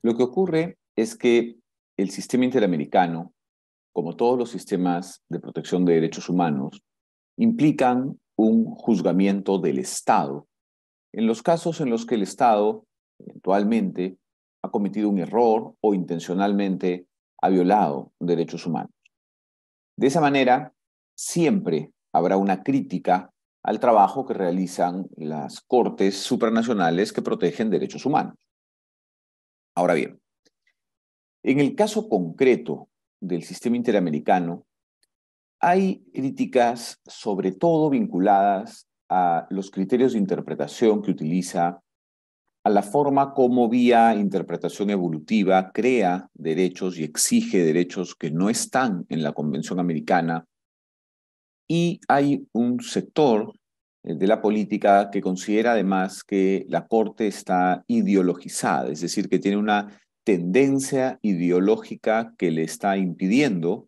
Lo que ocurre es que el sistema interamericano, como todos los sistemas de protección de derechos humanos, implican un juzgamiento del Estado en los casos en los que el Estado eventualmente ha cometido un error o intencionalmente ha violado derechos humanos. De esa manera, siempre habrá una crítica al trabajo que realizan las cortes supranacionales que protegen derechos humanos. Ahora bien, en el caso concreto del sistema interamericano, hay críticas sobre todo vinculadas a los criterios de interpretación que utiliza, a la forma como vía interpretación evolutiva crea derechos y exige derechos que no están en la Convención Americana. Y hay un sector de la política que considera además que la Corte está ideologizada, es decir, que tiene una tendencia ideológica que le está impidiendo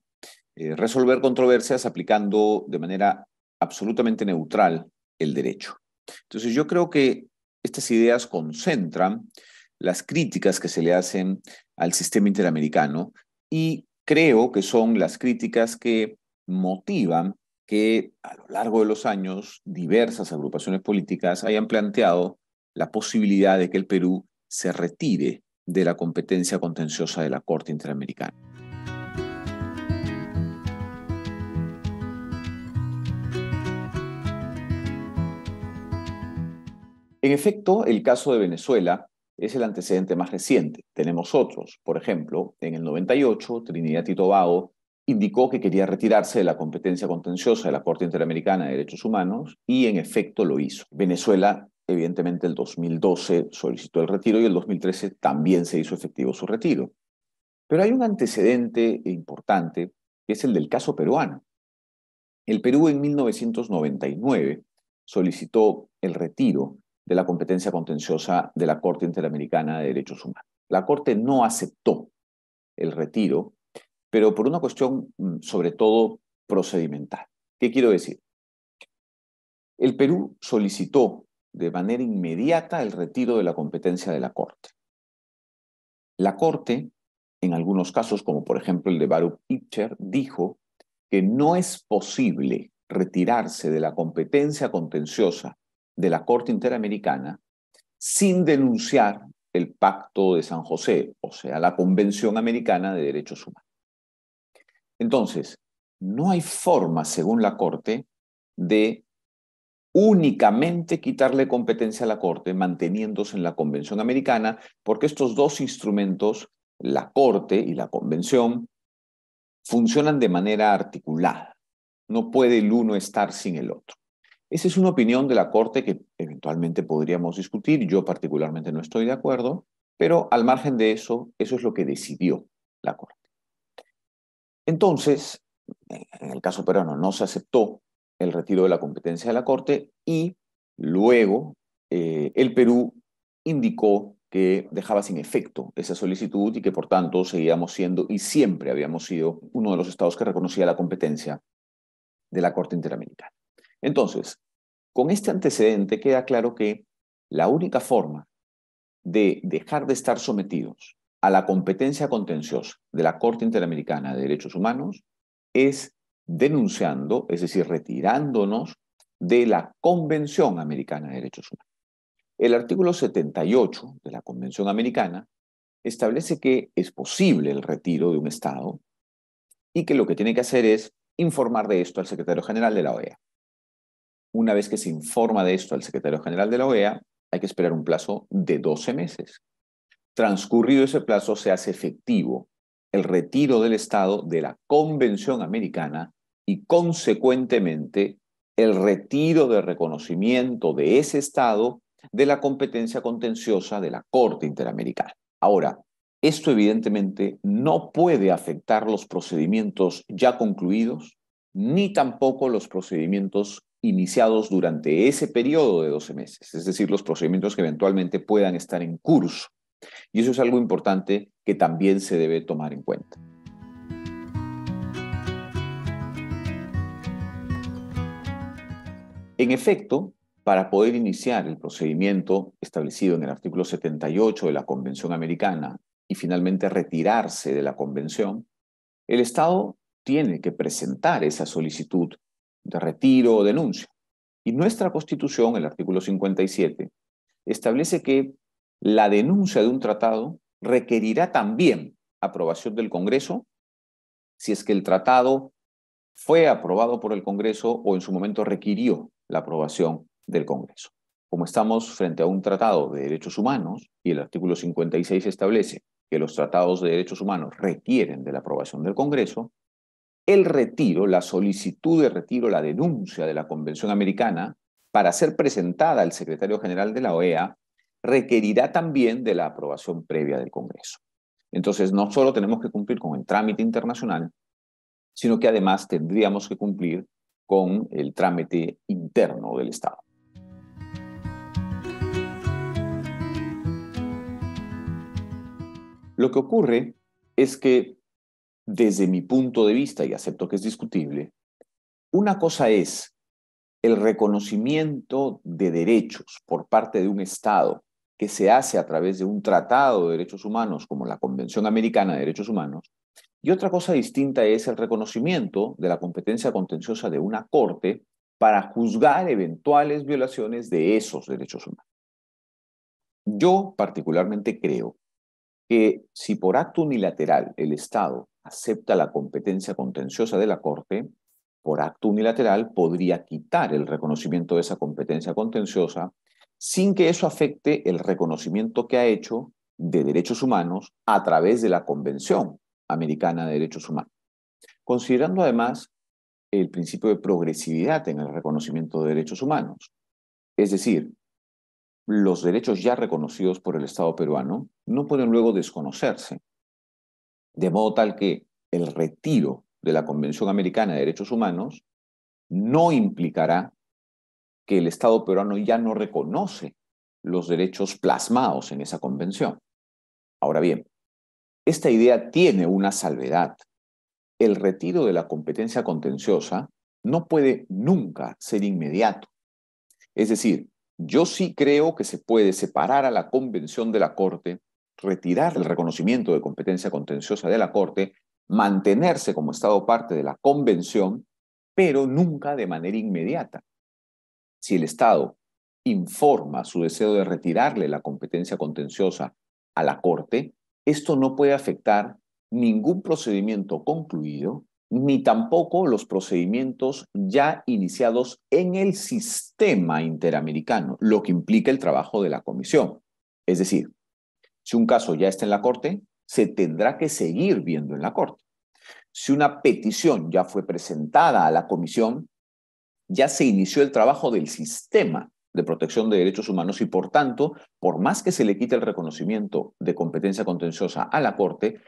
resolver controversias aplicando de manera absolutamente neutral el derecho. Entonces yo creo que estas ideas concentran las críticas que se le hacen al sistema interamericano y creo que son las críticas que motivan que a lo largo de los años diversas agrupaciones políticas hayan planteado la posibilidad de que el Perú se retire de la competencia contenciosa de la Corte Interamericana. En efecto, el caso de Venezuela es el antecedente más reciente. Tenemos otros. Por ejemplo, en el 98, Trinidad y Tobago indicó que quería retirarse de la competencia contenciosa de la Corte Interamericana de Derechos Humanos y en efecto lo hizo. Venezuela, evidentemente, el 2012 solicitó el retiro y el 2013 también se hizo efectivo su retiro. Pero hay un antecedente importante que es el del caso peruano. El Perú en 1999 solicitó el retiro de la competencia contenciosa de la Corte Interamericana de Derechos Humanos. La Corte no aceptó el retiro, pero por una cuestión sobre todo procedimental. ¿Qué quiero decir? El Perú solicitó de manera inmediata el retiro de la competencia de la Corte. La Corte, en algunos casos, como por ejemplo el de Baruch Ibcher, dijo que no es posible retirarse de la competencia contenciosa de la Corte Interamericana sin denunciar el Pacto de San José, o sea, la Convención Americana de Derechos Humanos. Entonces, no hay forma, según la Corte, de únicamente quitarle competencia a la Corte manteniéndose en la Convención Americana, porque estos dos instrumentos, la Corte y la Convención, funcionan de manera articulada. No puede el uno estar sin el otro. Esa es una opinión de la Corte que eventualmente podríamos discutir. Yo particularmente no estoy de acuerdo, pero al margen de eso, eso es lo que decidió la Corte. Entonces, en el caso peruano no se aceptó el retiro de la competencia de la Corte y luego el Perú indicó que dejaba sin efecto esa solicitud y que por tanto seguíamos siendo y siempre habíamos sido uno de los estados que reconocía la competencia de la Corte Interamericana. Entonces, con este antecedente queda claro que la única forma de dejar de estar sometidos a la competencia contenciosa de la Corte Interamericana de Derechos Humanos es denunciando, es decir, retirándonos de la Convención Americana de Derechos Humanos. El artículo 78 de la Convención Americana establece que es posible el retiro de un Estado y que lo que tiene que hacer es informar de esto al secretario general de la OEA. Una vez que se informa de esto al secretario general de la OEA, hay que esperar un plazo de 12 meses. Transcurrido ese plazo, se hace efectivo el retiro del Estado de la Convención Americana y, consecuentemente, el retiro de reconocimiento de ese Estado de la competencia contenciosa de la Corte Interamericana. Ahora, esto evidentemente no puede afectar los procedimientos ya concluidos, ni tampoco los procedimientos iniciados durante ese periodo de 12 meses, es decir, los procedimientos que eventualmente puedan estar en curso. Y eso es algo importante que también se debe tomar en cuenta. En efecto, para poder iniciar el procedimiento establecido en el artículo 78 de la Convención Americana y finalmente retirarse de la Convención, el Estado tiene que presentar esa solicitud de retiro o denuncia. Y nuestra Constitución, el artículo 57, establece que la denuncia de un tratado requerirá también aprobación del Congreso si es que el tratado fue aprobado por el Congreso o en su momento requirió la aprobación del Congreso. Como estamos frente a un tratado de derechos humanos y el artículo 56 establece que los tratados de derechos humanos requieren de la aprobación del Congreso, el retiro, la solicitud de retiro, la denuncia de la Convención Americana para ser presentada al secretario general de la OEA requerirá también de la aprobación previa del Congreso. Entonces, no solo tenemos que cumplir con el trámite internacional, sino que además tendríamos que cumplir con el trámite interno del Estado. Lo que ocurre es que, desde mi punto de vista, y acepto que es discutible, una cosa es el reconocimiento de derechos por parte de un Estado que se hace a través de un tratado de derechos humanos como la Convención Americana de Derechos Humanos, y otra cosa distinta es el reconocimiento de la competencia contenciosa de una corte para juzgar eventuales violaciones de esos derechos humanos. Yo particularmente creo que si por acto unilateral el Estado acepta la competencia contenciosa de la Corte, por acto unilateral podría quitar el reconocimiento de esa competencia contenciosa sin que eso afecte el reconocimiento que ha hecho de derechos humanos a través de la Convención Americana de Derechos Humanos, considerando además el principio de progresividad en el reconocimiento de derechos humanos. Es decir, los derechos ya reconocidos por el Estado peruano no pueden luego desconocerse, de modo tal que el retiro de la Convención Americana de Derechos Humanos no implicará que el Estado peruano ya no reconoce los derechos plasmados en esa convención. Ahora bien, esta idea tiene una salvedad. El retiro de la competencia contenciosa no puede nunca ser inmediato. Es decir, yo sí creo que se puede separar a la convención de la Corte, retirar el reconocimiento de competencia contenciosa de la Corte, mantenerse como Estado parte de la convención, pero nunca de manera inmediata. Si el Estado informa su deseo de retirarle la competencia contenciosa a la Corte, esto no puede afectar ningún procedimiento concluido, ni tampoco los procedimientos ya iniciados en el sistema interamericano, lo que implica el trabajo de la Comisión. Es decir, si un caso ya está en la Corte, se tendrá que seguir viendo en la Corte. Si una petición ya fue presentada a la Comisión, ya se inició el trabajo del sistema de protección de derechos humanos y, por tanto, por más que se le quite el reconocimiento de competencia contenciosa a la Corte,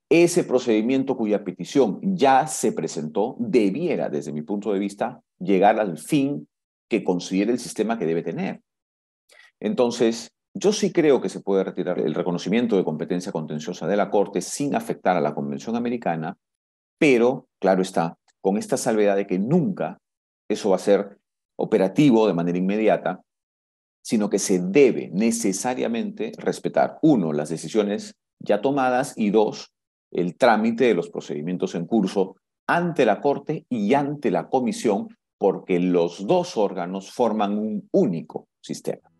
ese procedimiento cuya petición ya se presentó debiera, desde mi punto de vista, llegar al fin que considere el sistema que debe tener. Entonces, yo sí creo que se puede retirar el reconocimiento de competencia contenciosa de la Corte sin afectar a la Convención Americana, pero, claro está, con esta salvedad de que nunca eso va a ser operativo de manera inmediata, sino que se debe necesariamente respetar, uno, las decisiones ya tomadas y dos, el trámite de los procedimientos en curso ante la Corte y ante la Comisión, porque los dos órganos forman un único sistema.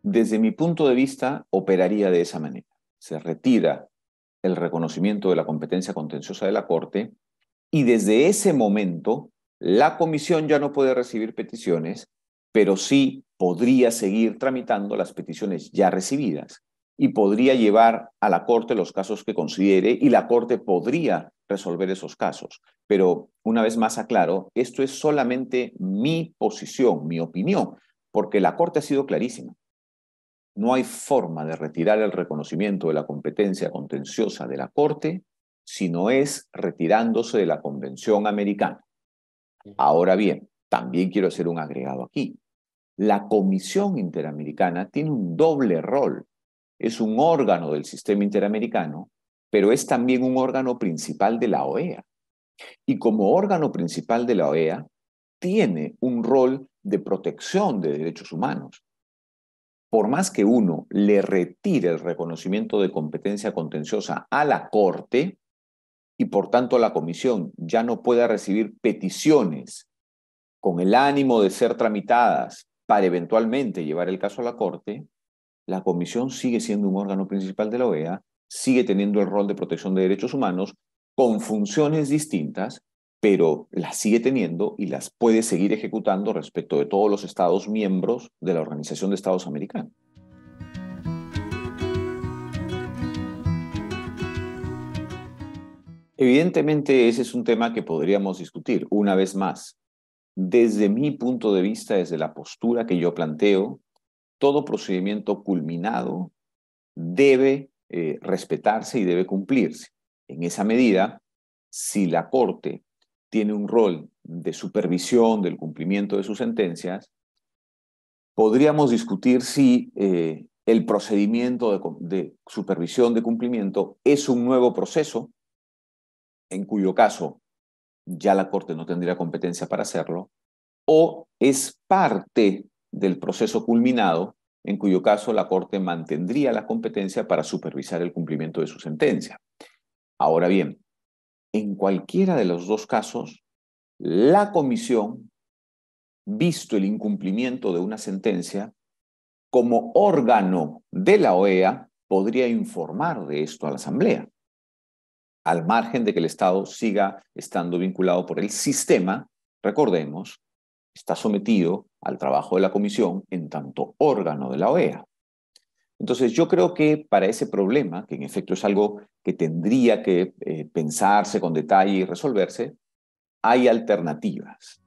Desde mi punto de vista, operaría de esa manera. Se retira el reconocimiento de la competencia contenciosa de la Corte y desde ese momento la Comisión ya no puede recibir peticiones, pero sí podría seguir tramitando las peticiones ya recibidas y podría llevar a la Corte los casos que considere y la Corte podría resolver esos casos. Pero una vez más aclaro, esto es solamente mi posición, mi opinión, porque la Corte ha sido clarísima. No hay forma de retirar el reconocimiento de la competencia contenciosa de la Corte si no es retirándose de la Convención Americana. Ahora bien, también quiero hacer un agregado aquí. La Comisión Interamericana tiene un doble rol. Es un órgano del sistema interamericano, pero es también un órgano principal de la OEA. Y como órgano principal de la OEA, tiene un rol de protección de derechos humanos. Por más que uno le retire el reconocimiento de competencia contenciosa a la Corte y por tanto la Comisión ya no pueda recibir peticiones con el ánimo de ser tramitadas para eventualmente llevar el caso a la Corte, la Comisión sigue siendo un órgano principal de la OEA, sigue teniendo el rol de protección de derechos humanos con funciones distintas, pero las sigue teniendo y las puede seguir ejecutando respecto de todos los Estados miembros de la Organización de Estados Americanos. Evidentemente, ese es un tema que podríamos discutir una vez más. Desde mi punto de vista, desde la postura que yo planteo, todo procedimiento culminado debe respetarse y debe cumplirse. En esa medida, si la Corte tiene un rol de supervisión del cumplimiento de sus sentencias, podríamos discutir si el procedimiento de supervisión de cumplimiento es un nuevo proceso, en cuyo caso ya la Corte no tendría competencia para hacerlo, o es parte del proceso culminado, en cuyo caso la Corte mantendría la competencia para supervisar el cumplimiento de su sentencia. Ahora bien, en cualquiera de los dos casos, la Comisión, visto el incumplimiento de una sentencia, como órgano de la OEA, podría informar de esto a la Asamblea, al margen de que el Estado siga estando vinculado por el sistema. Recordemos, está sometido al trabajo de la Comisión en tanto órgano de la OEA. Entonces, yo creo que para ese problema, que en efecto es algo que tendría que pensarse con detalle y resolverse, hay alternativas.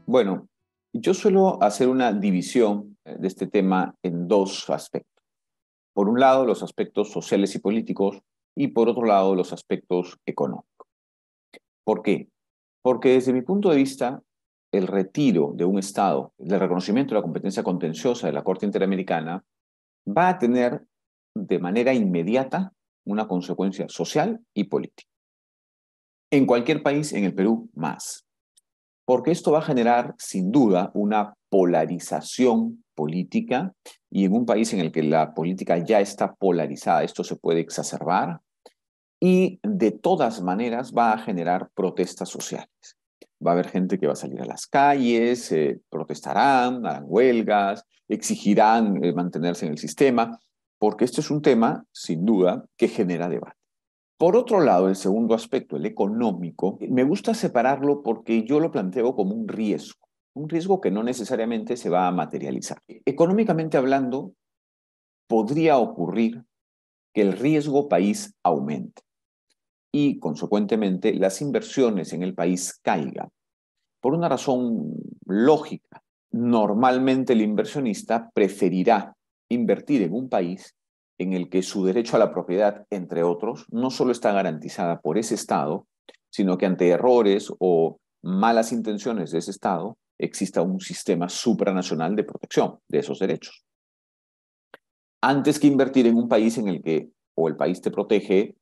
Bueno, yo suelo hacer una división de este tema en dos aspectos. Por un lado, los aspectos sociales y políticos, y por otro lado, los aspectos económicos. ¿Por qué? Porque desde mi punto de vista, el retiro de un Estado, el reconocimiento de la competencia contenciosa de la Corte Interamericana, va a tener de manera inmediata una consecuencia social y política. En cualquier país, en el Perú, más. Porque esto va a generar, sin duda, una polarización política, y en un país en el que la política ya está polarizada, esto se puede exacerbar, y de todas maneras va a generar protestas sociales. Va a haber gente que va a salir a las calles, protestarán, harán huelgas, exigirán mantenerse en el sistema, porque este es un tema, sin duda, que genera debate. Por otro lado, el segundo aspecto, el económico, me gusta separarlo porque yo lo planteo como un riesgo que no necesariamente se va a materializar. Económicamente hablando, podría ocurrir que el riesgo país aumente y, consecuentemente, las inversiones en el país caigan. Por una razón lógica, normalmente el inversionista preferirá invertir en un país en el que su derecho a la propiedad, entre otros, no solo está garantizada por ese Estado, sino que ante errores o malas intenciones de ese Estado, exista un sistema supranacional de protección de esos derechos. Antes que invertir en un país en el que o el país te protege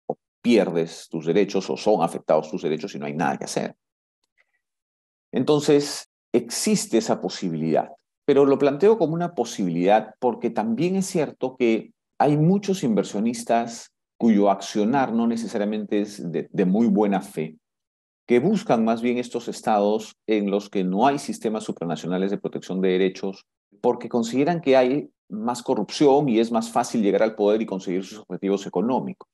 o pierdes tus derechos o son afectados tus derechos y no hay nada que hacer. Entonces, existe esa posibilidad, pero lo planteo como una posibilidad porque también es cierto que hay muchos inversionistas cuyo accionar no necesariamente es de muy buena fe, que buscan más bien estos estados en los que no hay sistemas supranacionales de protección de derechos, porque consideran que hay más corrupción y es más fácil llegar al poder y conseguir sus objetivos económicos.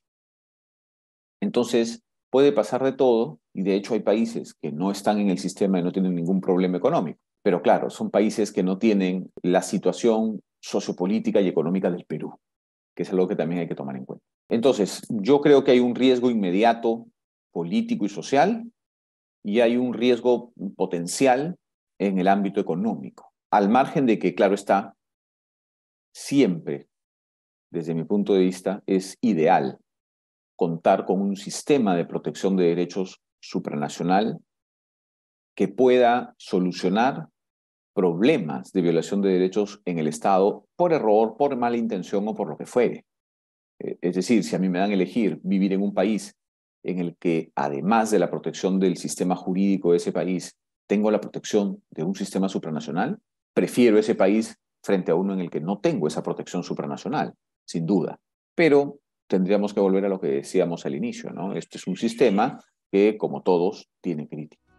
Entonces, puede pasar de todo, y de hecho hay países que no están en el sistema y no tienen ningún problema económico. Pero claro, son países que no tienen la situación sociopolítica y económica del Perú, que es algo que también hay que tomar en cuenta. Entonces, yo creo que hay un riesgo inmediato político y social, y hay un riesgo potencial en el ámbito económico. Al margen de que, claro está, siempre, desde mi punto de vista, es ideal contar con un sistema de protección de derechos supranacional que pueda solucionar problemas de violación de derechos en el Estado por error, por mala intención o por lo que fuere. Es decir, si a mí me dan a elegir vivir en un país en el que, además de la protección del sistema jurídico de ese país, tengo la protección de un sistema supranacional, prefiero ese país frente a uno en el que no tengo esa protección supranacional, sin duda. Pero tendríamos que volver a lo que decíamos al inicio, ¿no? Este es un sistema que, como todos, tiene críticas.